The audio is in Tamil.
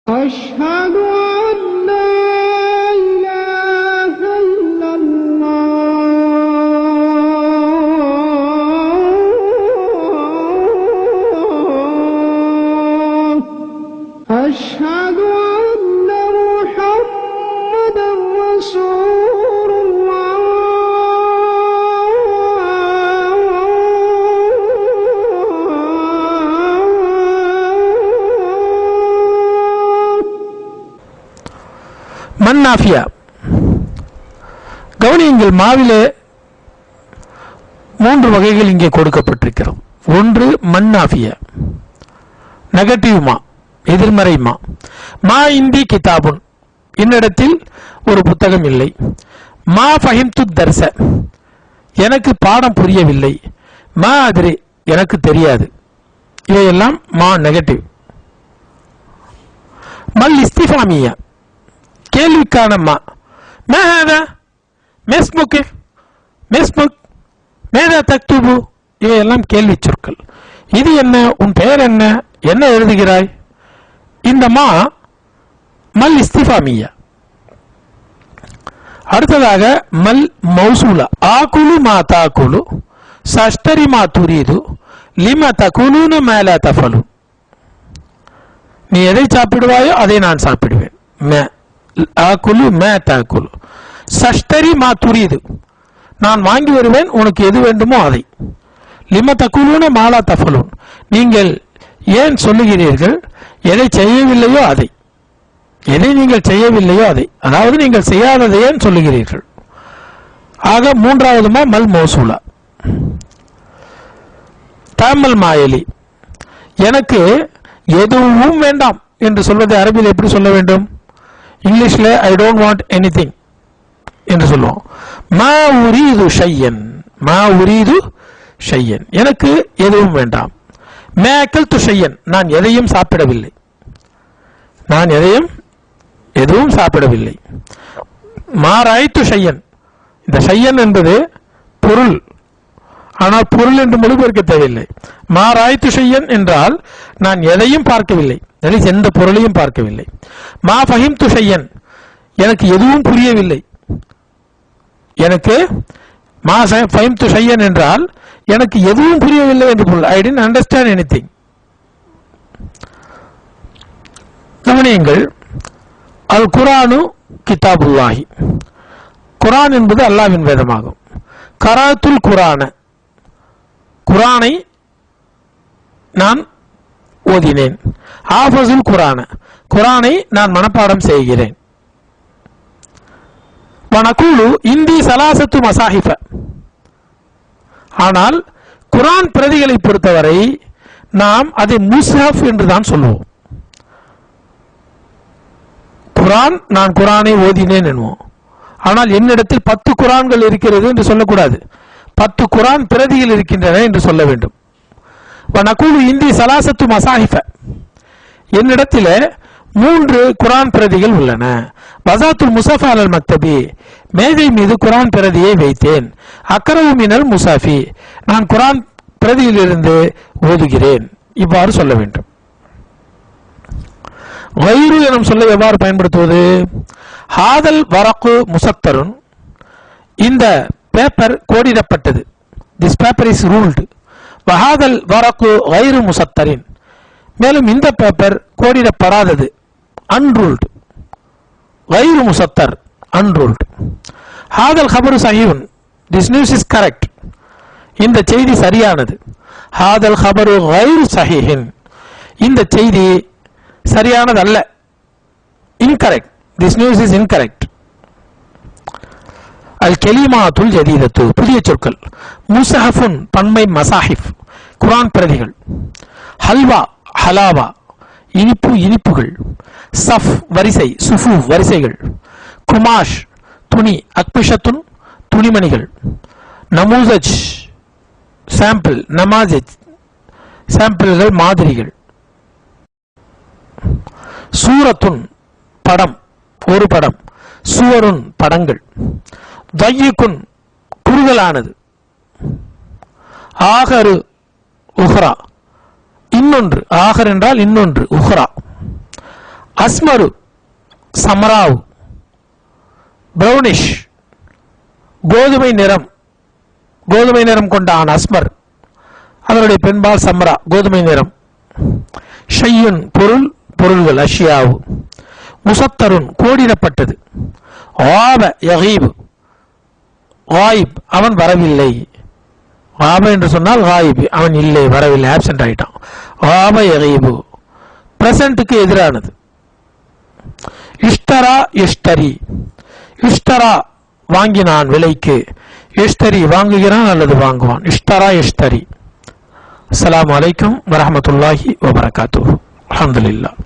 أشهد أن لا إله إلا الله أشهد أن محمدا رسول الله மன்னாஃபியா. கவனியுங்கள், மாவிலே 3 வகைகள் இங்கே கொடுக்கப்பட்டிருக்கிறது. ஒன்று மன்னாஃபியா, நெகட்டிவ் மா, எதிர்மறை மா. மா இந்தி கிதாபுன், என்னிடத்தில் ஒரு புத்தகம் இல்லை. மா ஃபஹிம்து தர்ஸ, எனக்கு பாடம் புரியவில்லை. மா அதிரி, எனக்கு தெரியாது. இவையெல்லாம் மா நெகட்டிவ். மல் இஸ்திஃபாமியா, கேள்விக்கான மா. மேஹாதா மெஸ்முக்கு மெஸ்முக் மேதா தக்துபு, இவையெல்லாம் கேள்வி சொற்கள். இது என்ன, உன் பெயர் என்ன, என்ன எழுதுகிறாய்? இந்த மா மல் இஸ்திஃபாமியா. அடுத்ததாக மல் மௌசூலா. ஆகுலு மா தாக்குலு சஷ்டரி மா துரீது லிம தகுலூன மேலா தஃபலு. நீ எதை சாப்பிடுவாயோ அதை நான் சாப்பிடுவேன். மே ஆக்குலு மே தாக்குலு. சஷ்டரி மா துரீது, நான் வாங்கி வருவேன், உனக்கு எது வேண்டுமோ அதை. லிம தகுலூன மாலா தஃபலூன், நீங்கள் ஏன் சொல்லுகிறீர்கள் எதை செய்யவில்லையோ அதை. எதை நீங்கள் செய்யவில்லையோ அதை, அதாவது நீங்கள் செய்யாததை ஏன் சொல்லுகிறீர்கள். ஆக மூன்றாவதுமா மல் மௌசூலா. தாமல் மாயலி, எனக்கு எதுவும் வேண்டாம் என்று சொல்வதை அரபியில் எப்படி சொல்ல வேண்டும்? இங்கிலீஷ்ல ஐ டோன்ட் வாண்ட் எனிதிங் என்று சொல்லுவோம். மா உரீது ஷையன், மா உரீது ஷையன், எனக்கு எதுவும் வேண்டாம். மே அக்கல்து ஷையன், நான் எதையும் சாப்பிடவில்லை. நான் எதுவும் சாப்பிடவில்லை. மா ராய்த்து ஷையன், இந்த ஷையன் என்பது பொருள், ஆனால் பொருள் என்று மொழிபெயர்க்க தேவையில்லை. மா ராய்த்து ஷையன் என்றால் நான் எதையும் பார்க்கவில்லை, எந்த பொருளையும் பார்க்கவில்லை. மா ஃபஹிம்து ஷையன், எனக்கு எதுவும் புரியவில்லை. எனக்கு மா ஃபஹிம்து ஷையன் என்றால் எனக்கு எதுவும் புரியவில்லை என்று பொருள். I didn't understand anything. கவனியுங்கள், அல் குரானு கிதாபுல்லாஹி, குரான் என்பது அல்லாஹ்வின் வேதமாகும். கராத்துல் குரான, குரானை நான் ஓதினேன். ஆஃபசுல் குரான, குரானை நான் மனப்பாடம் செய்கிறேன். வனகுலு இந்தி சலாசத்து மசாஹிஃப, ஆனால் குரான் பிரதிகளை பொறுத்தவரை நாம் அதை முஸ்ஹப் என்று தான் சொல்லுவோம். குரான், நான் குரானை ஓதினேன் என்னுவோம். ஆனால் என்னிடத்தில் 10 குரான்கள் இருக்கிறது என்று சொல்லக்கூடாது, 10 குரான் பிரதிகள் இருக்கின்றன என்று சொல்ல வேண்டும். வனகுலு இந்தி சலாசத்து மசாஹிஃப, என்னிடத்தில் 3 குரான் பிரதிகள் உள்ளன. வஸாத்துல் முஸஃப அலல் மக்தபி, மேஜை மீது குரான் பிரதியை வைத்தேன். அக்ரவு மினல் முஸாஃபி, நான் குரான் பிரதியிலிருந்து ஓதுகிறேன். இவ்வாறு சொல்ல வேண்டும். வைரு எனும் சொல்லை எவ்வாறு பயன்படுத்துவது? ஹாதல் வரக்கு முசத்தருன், இந்த பேப்பர் கோடிடப்பட்டது. This paper is ruled. வஹாதல் வரக்கு வைரு முசத்தரின், மேலும் இந்த பேப்பர் கோடிடப்படாதது, அன்ரூல்டு. வைரு முசத்தர், அன்ரூல்டு. ஹாதல் ஹபரு சஹீஹுன், திஸ் நியூஸ் இஸ் கரெக்ட், இந்த செய்தி சரியானது. ஹாதல் ஹபரு வைரு சஹீஹின், இந்த செய்தி சரியானது அல்ல, incorrect, this news is incorrect. அல் கெலிமாத்துல் ஜதீதத்து, புதிய சொற்கள். முஸஹஃபுன், பன்மை மசாஹிஃப், குரான் பிரதிகள். ஹல்வா, ஹலாவா, இனிப்பு, இனிப்புகள். சஃப், வரிசை, சுஃபு, வரிசைகள். குமாஷ், துணி. அக்பிஷத்துன், துணிமணிகள். நமூசஜ், சாம்பிள். நமாஜிஜ், சாம்பிள்கள், மாதிரிகள். சூரத்துன், படம், ஒரு படம். சுவருன், படங்கள். தய்யிக்குன், குறுகலானது. ஆகரு, உஹ்ரா, இன்னொன்று. ஆகர் என்றால் இன்னொன்று, உஹ்ரா. அஸ்மரு சமராவ், பிரௌனிஷ் கோதுமை நிறம், கோதுமை நிறம் கொண்ட ஆண் அஸ்மர், அதனுடைய பெண்பால் சம்ரா கோதுமை நிறம். ஷையுன் பொருள், பொருள்கள் அஷியாவு. முசத்தருன் கோடிடப்பட்டது. ஆப யகீப் காயிப் அவன் வரவில்லை. ஆப என்று சொன்னால் காயிப் அவன் இல்லை, வரவில்லை, ஆப்சென்ட் ஆயிட்டான். ஆப யகீபு பிரசன்ட்டுக்கு எதிரானது. இஷ்டரா இஷ்டரி, இஷ்டரா வாங்கினான் விலைக்கு, இஷ்டரி வாங்குகிறான் அல்லது வாங்குவான். இஷ்டரா இஷ்டரி. அஸ்ஸலாமு அலைக்கும் வரஹ்மத்துல்லாஹி வபரகாத்துஹு. அல்ஹம்துலில்லாஹ்.